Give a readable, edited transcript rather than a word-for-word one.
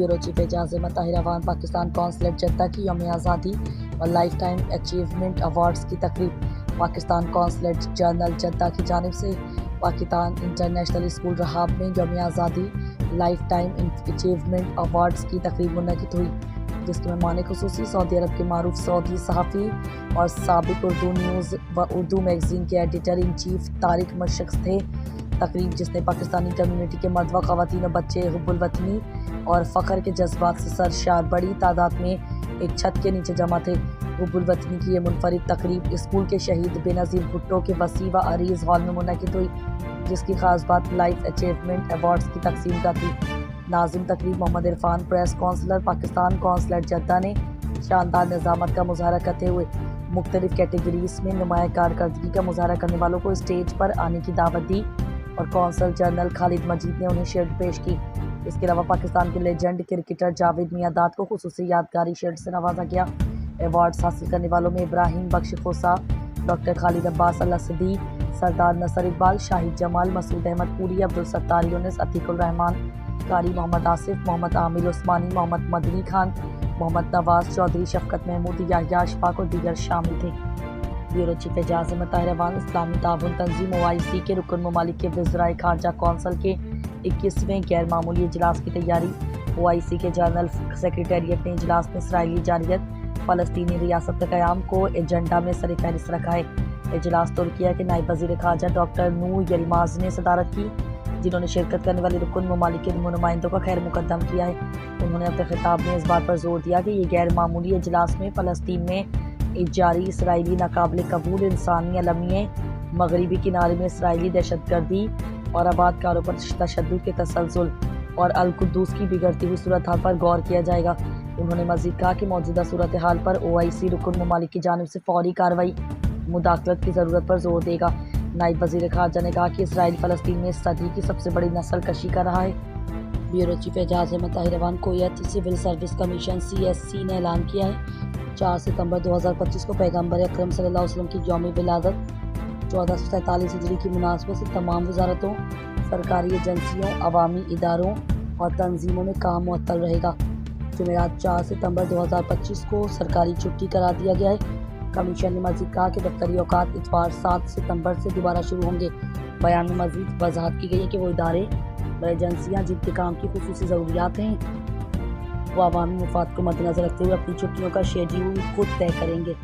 Bureau chief Ejaz Ahmed Tahir Awan Pakistan consulate Jeddah की यौम आज़ादी और लाइफ टाइम अचीवमेंट अवार्ड्स की तकरीब पाकिस्तान कौंसलेट जनरल जद्दा की जानिब से पाकिस्तान इंटरनेशनल स्कूल रहाब में यौम आज़ादी लाइफ टाइम अचीवमेंट अवार्ड्स की तकरीब मुनक़िद हुई, जिसके मेहमान खुसूसी सऊदी अरब के मारूफ सऊदी सहाफ़ी और साबिक उर्दू न्यूज़ व उर्दू मैगज़ीन के एडिटर इन चीफ तारिक मशक्स थे। तकरीब जिसने पाकिस्तानी कम्युनिटी के मर्द व ख़वातीन बच्चे हुब्बुल वतनी और फ़ख्र के जज्बात से सरशार बड़ी तादाद में एक छत के नीचे जमा थे। हुब्बुल वतनी की ये मुनफरिद तकरीब स्कूल के शहीद बेनज़ीर भुट्टो के वसी व अरीज़ हॉल में मुनक़िद हुई, जिसकी खास बात लाइफ अचीवमेंट अवार्ड्स की तकसीम का थी। नाज़िम तकरीब Mohammad Irfan press counsellor Pakistan consulate Jeddah ने शानदार निज़ामत का मुज़ाहरा करते हुए मुख्तलिफ़ कैटेगरीज़ में नुमाया कारकर्दगी का मुज़ाहरा करने वालों को स्टेज पर आने की दावत दी और कौंसल जनरल खालिद मजीद ने उन्हें शील्ड पेश की। इसके अलावा पाकिस्तान के लेजेंड क्रिकेटर जावेद मियांदाद को खुसूसी यादगारी शील्ड से नवाजा गया। अवार्ड्स हासिल करने वालों में इब्राहिम बख्श खोसा, डॉक्टर खालिद अब्बास अल असदी, सरदार नसर इकबाल, शाहिद जमाल, मसूद अहमद पूरी, अब्दुल सत्तार यूनिस, अतीकुर रहमान, कारी मोहम्मद आसिफ, मोहम्मद आमिर उस्मानी, मोहम्मद मदनी खान, मोहम्मद नवाज चौधरी, शफकत महमूद, याह्या अशफाक और दीगर शामिल थे। ब्यूरो चीफ एजाज अहमद ताहिर अवान इस्लामी ताउन तंजीम OIC के रुकन ममालिक के वज़राए खारजा कौंसल के 21वें गैर मामूली इजलास की तैयारी। OIC के जनरल सेक्रेटेरिएट ने इजलास में इसराइली जारियत फ़लस्तीनी रियासत के क़याम को एजेंडा में सर फहरिस्त रखा है। इजलास तुर्किया के नायब वज़ीर खारजा डॉक्टर नूर यलमाज ने सदारत की, जिन्होंने शिरकत करने वाले रुकन ममालिक के नुमाइंदों का खैर मुकद्दम किया है। उन्होंने अपने खिताब में इस बात पर जोर दिया कि ये गैर मामूली इजलास में फ़लस्तीन में एक जारी इसराइली नाकाबिल कबूल इंसानी अलमिये, मगरबी किनारे में इसराइली दहशतगर्दी और आबादकारों पर तशद्दुद के तसलसल और अल-कुद्दूस की बिगड़ती हुई सूरत हाल पर गौर किया जाएगा। उन्होंने मज़ीद कहा कि मौजूदा सूरत हाल पर OIC रुकन ममालिक की जानिब से फौरी कार्रवाई मुदाखलत की ज़रूरत पर जोर देगा। नायब वज़ीर खारजा ने कहा कि इसराइल फ़लस्तीन में इस सदी की सबसे बड़ी नस्ल कशी कर रहा है। Bureau chief Ejaz Ahmed Tahir Awan कोयत civil service commission CSC ने ऐलान किया है 4 सितंबर 2025 को पैगम्बर अकरम सल्लल्लाहु अलैहि वसल्लम की यौम विलादत 1447 हिजरी की मुनासबत से तमाम वजारतों, सरकारी एजेंसियों, अवामी इदारों और तंजीमों में काम मुअत्तल रहेगा। जुमेरात 4 सितंबर 2025 को सरकारी छुट्टी करार दिया गया है। कमीशन ने मज़ीद कहा कि दफ्तरी औकात इतवार 7 सितंबर से दोबारा शुरू होंगे। बयान में मज़ीद वजाहत की गई है कि वो इदारे व एजेंसियाँ जिनके काम की खुसूसी ज़रूरियात हैं वो अवामी मुफाद को मद्देनज़र रखते हुए अपनी छुट्टियों का शेड्यूल खुद तय करेंगे।